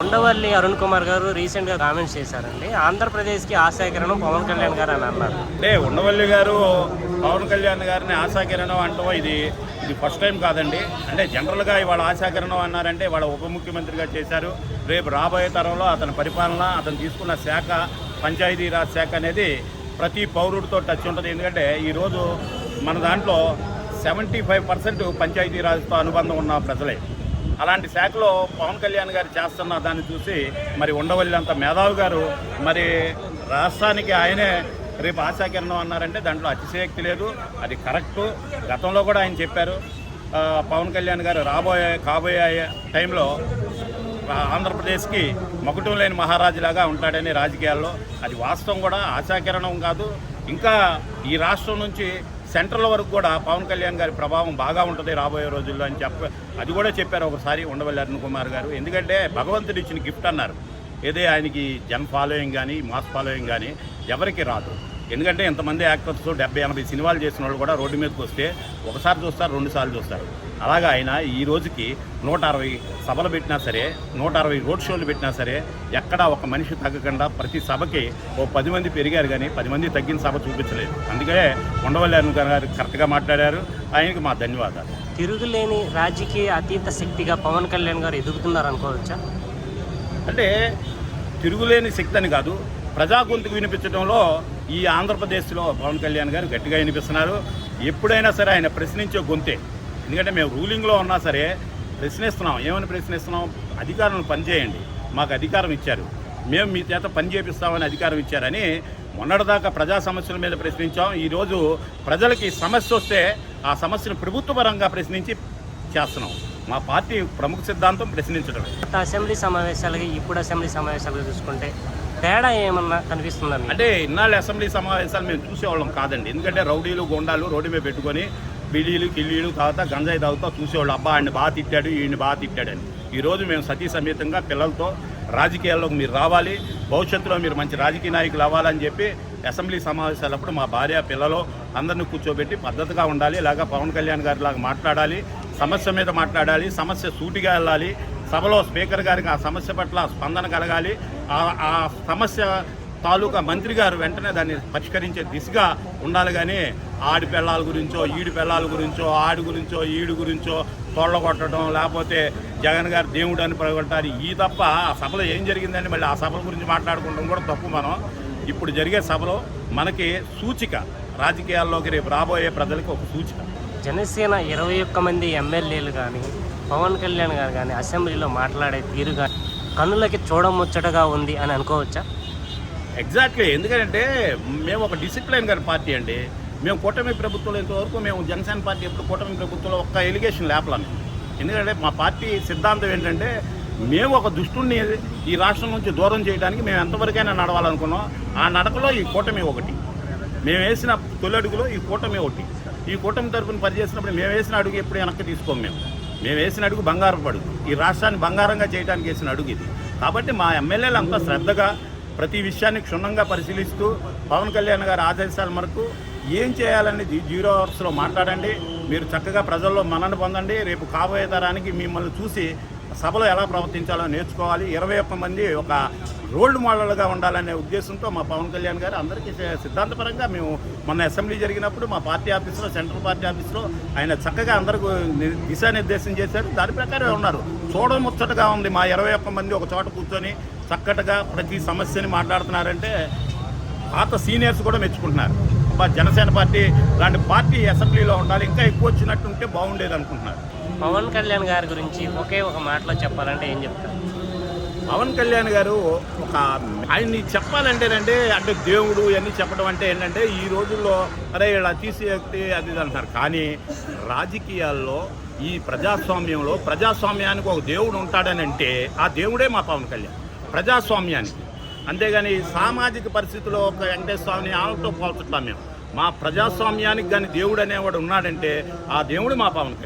ఉండవల్లి అరుణ్ కుమార్ గారు రీసెంట్గా కామెంట్స్ చేశారండి. ఆంధ్రప్రదేశ్కి ఆశాకిరణం పవన్ కళ్యాణ్ గారు అని అన్నారు. అంటే ఉండవల్లి గారు పవన్ కళ్యాణ్ గారిని ఆశాకిరణం అంటాం ఇది ఫస్ట్ టైం కాదండి. అంటే జనరల్గా ఇవాళ ఆశాకిరణం అన్నారంటే వాళ్ళ ఉప ముఖ్యమంత్రిగా చేశారు. రేపు రాబోయే తరంలో అతని పరిపాలన, అతను తీసుకున్న శాఖ పంచాయతీరాజ్ శాఖ అనేది ప్రతి పౌరుడితో టచ్ ఉంటుంది. ఎందుకంటే ఈరోజు మన దాంట్లో 75% పంచాయతీరాజ్తో అనుబంధం ఉన్న ప్రజలే. అలాంటి శాఖలో పవన్ కళ్యాణ్ గారు చేస్తున్న దాన్ని చూసి మరి ఉండవల్లి అంత మేధావి గారు మరి రాష్ట్రానికి ఆయనే రేపు ఆశాకిరణం అన్నారంటే దాంట్లో అతిశయోక్తి లేదు, అది కరెక్టు. గతంలో కూడా ఆయన చెప్పారు పవన్ కళ్యాణ్ గారు కాబోయే టైంలో ఆంధ్రప్రదేశ్కి మకుటం లేని మహారాజులాగా ఉంటాడని రాజకీయాల్లో. అది వాస్తవం కూడా, ఆశాకిరణం కాదు. ఇంకా ఈ రాష్ట్రం నుంచి సెంట్రల్ వరకు కూడా పవన్ కళ్యాణ్ గారి ప్రభావం బాగా ఉంటుంది రాబోయే రోజుల్లో అని అది కూడా చెప్పారు ఒకసారి ఉండవల్లి అరుణ్ కుమార్ గారు. ఎందుకంటే భగవంతుడు ఇచ్చిన గిఫ్ట్ అన్నారు. ఏదే ఆయనకి జన్ ఫాలోయింగ్ కానీ మాస్ ఫాలోయింగ్ కానీ ఎవరికి రాదు. ఎందుకంటే ఎంతమంది యాక్టర్స్ 70-80 సినిమాలు చేసిన వాళ్ళు కూడా రోడ్డు మీదకి వస్తే ఒకసారి చూస్తారు, 2 సార్లు చూస్తారు. అలాగా ఆయన ఈ రోజుకి 160 సభలు పెట్టినా సరే, 160 రోడ్ షోలు పెట్టినా సరే ఎక్కడా ఒక మనిషి తగ్గకుండా ప్రతి సభకి 10 మంది పెరిగారు కానీ 10 మంది తగ్గిన సభ చూపించలేదు. అందుకే ఉండవల్లి అరుణ్ గారు కరెక్ట్గా మాట్లాడారు. ఆయనకి మా ధన్యవాదాలు. తిరుగులేని రాజకీయ అతీత శక్తిగా పవన్ కళ్యాణ్ గారు ఎదుగుతున్నారు అనుకోవచ్చా? అంటే తిరుగులేని శక్తి అని కాదు, ప్రజా గొంతుకు వినిపించడంలో ఈ ఆంధ్రప్రదేశ్లో పవన్ కళ్యాణ్ గారు గట్టిగా వినిపిస్తున్నారు. ఎప్పుడైనా సరే ఆయన ప్రశ్నించే గొంతే. ఎందుకంటే మేము రూలింగ్లో ఉన్నా సరే ప్రశ్నిస్తున్నాం. ఏమని ప్రశ్నిస్తున్నాం? అధికారులను పనిచేయండి, మాకు అధికారం ఇచ్చారు, మేము మీ చేత పని చేపిస్తామని అధికారం ఇచ్చారని మొన్నటిదాకా ప్రజా సమస్యల మీద ప్రశ్నించాం. ఈరోజు ప్రజలకి సమస్య వస్తే ఆ సమస్యను ప్రభుత్వపరంగా ప్రశ్నించి చేస్తున్నాం. మా పార్టీ ప్రముఖ సిద్ధాంతం ప్రశ్నించడమే. అసెంబ్లీ సమావేశాలకి ఇప్పుడు అసెంబ్లీ సమావేశాలు చూసుకుంటే తేడా ఏమన్నా కనిపిస్తుందండి? అంటే ఇన్నాళ్ళు అసెంబ్లీ సమావేశాలు మేము చూసేవాళ్ళం కాదండి. ఎందుకంటే రౌడీలు గోండాలు రోడ్డు మీద పెట్టుకొని బిడీలు కిళ్ళీలు తాగుతా గంజాయి తాగుతా చూసేవాళ్ళు. అబ్బా ఆయన్ని బాగా తిట్టాడు, ఈయన్ని బాగా తిట్టాడని. ఈరోజు మేము సతీ సమేతంగా పిల్లలతో రాజకీయాల్లోకి మీరు రావాలి, భవిష్యత్తులో మీరు మంచి రాజకీయ నాయకులు అవ్వాలని చెప్పి అసెంబ్లీ సమావేశాలప్పుడు మా భార్య పిల్లలు అందరినీ కూర్చోబెట్టి పద్ధతిగా ఉండాలి, ఇలాగా పవన్ కళ్యాణ్ గారి లాగా మాట్లాడాలి, సమస్య మీద మాట్లాడాలి, సమస్య సూటిగా వెళ్ళాలి, సభలో స్పీకర్ గారికి ఆ సమస్య పట్ల స్పందన కలగాలి, ఆ సమస్య తాలూకా మంత్రి గారు వెంటనే దాన్ని పరిష్కరించే దిశగా ఉండాలి. కానీ ఆడి పిల్లల గురించో ఈడి పిల్లల గురించో ఆడి గురించో ఈడి గురించో తోళ్ళ కొట్టడం, లేకపోతే జగన్ గారు దేవుడు అని ప్రగొట్టాలి, ఈ తప్ప ఆ సభలో ఏం జరిగిందని మళ్ళీ ఆ సభల గురించి మాట్లాడుకుంటాం కూడా తప్పు. మనం ఇప్పుడు జరిగే సభలో మనకి సూచిక, రాజకీయాల్లోకి రేపు రాబోయే ప్రజలకు ఒక సూచిక. జనసేన 21 మంది ఎమ్మెల్యేలు కానీ పవన్ కళ్యాణ్ గారు కానీ అసెంబ్లీలో మాట్లాడే తీరు కానీ కన్నులకి చూడముచ్చటగా ఉంది అని అనుకోవచ్చా? ఎగ్జాక్ట్లీ. ఎందుకంటే మేము ఒక డిసిప్లైన్ గారి పార్టీ అండి. మేము కూటమి ప్రభుత్వంలో ఇంతవరకు మేము జనసేన పార్టీ ఎప్పుడు కూటమి ప్రభుత్వంలో ఒక్క ఎలిగేషన్ లేపలేము. ఎందుకంటే మా పార్టీ సిద్ధాంతం ఏంటంటే మేము ఒక దుష్టుడిని ఈ రాష్ట్రం నుంచి దూరం చేయడానికి మేము ఎంతవరకైనా నడవాలనుకున్నాం. ఆ నడకలో ఈ కూటమి ఒకటి. మేము వేసిన తొలి అడుగులో ఈ కూటమి ఒకటి. ఈ కూటమి తరఫున పనిచేసినప్పుడు మేము వేసిన అడుగు ఎప్పుడు వెనక్కి తీసుకోము. మేము వేసిన అడుగు బంగారం అడుగు, ఈ రాష్ట్రాన్ని బంగారంగా చేయడానికి వేసిన అడుగు ఇది. కాబట్టి మా ఎమ్మెల్యేలు అంతా శ్రద్ధగా ప్రతి విషయాన్ని క్షుణ్ణంగా పరిశీలిస్తూ పవన్ కళ్యాణ్ గారి ఆదేశాల మేరకు ఏం చేయాలని 0 అవర్స్లో మాట్లాడండి. మీరు చక్కగా ప్రజల్లో మన్నన పొందండి. రేపు కాబోయే తరానికి మిమ్మల్ని చూసి సభలో ఎలా ప్రవర్తించాలో నేర్చుకోవాలి. 21 మంది ఒక రోల్ మోడల్గా ఉండాలనే ఉద్దేశంతో మా పవన్ కళ్యాణ్ గారు అందరికీ సిద్ధాంతపరంగా మేము మొన్న అసెంబ్లీ జరిగినప్పుడు మా పార్టీ ఆఫీస్లో, సెంట్రల్ పార్టీ ఆఫీస్లో ఆయన చక్కగా అందరికీ దిశానిర్దేశం చేశారు. దాని ప్రకారం ఉన్నారు. చూడముచ్చటగా ఉంది. మా 21 మంది ఒక చోట కూర్చొని చక్కటగా ప్రతి సమస్యని మాట్లాడుతున్నారంటే పాత సీనియర్స్ కూడా మెచ్చుకుంటున్నారు. జనసేన పార్టీ లాంటి పార్టీ అసెంబ్లీలో ఉండాలి, ఇంకా ఎక్కువ వచ్చినట్టుంటే బాగుండేది అనుకుంటున్నారు. పవన్ కళ్యాణ్ గారి గురించి ఒకే ఒక మాటలో చెప్పాలంటే ఏం చెప్తారు? పవన్ కళ్యాణ్ గారు ఆయన్ని చెప్పాలంటేనంటే అంటే దేవుడు ఇవన్నీ చెప్పడం అంటే ఏంటంటే ఈ రోజుల్లో అరే ఇలా అతిశయోక్తి అది అంటున్నారు. కానీ రాజకీయాల్లో ఈ ప్రజాస్వామ్యంలో ప్రజాస్వామ్యానికి ఒక దేవుడు ఉంటాడని అంటే ఆ దేవుడే మా పవన్ కళ్యాణ్. ప్రజాస్వామ్యానికి, అంతేగాని సామాజిక పరిస్థితుల్లో ఒక వెంకటేశ్వర స్వామిని ఆమెతో పోల్చుతాం మేము. మా ప్రజాస్వామ్యానికి కానీ దేవుడు అనేవాడు ఉన్నాడంటే ఆ దేవుడు మా పవన్ కళ్యాణ్.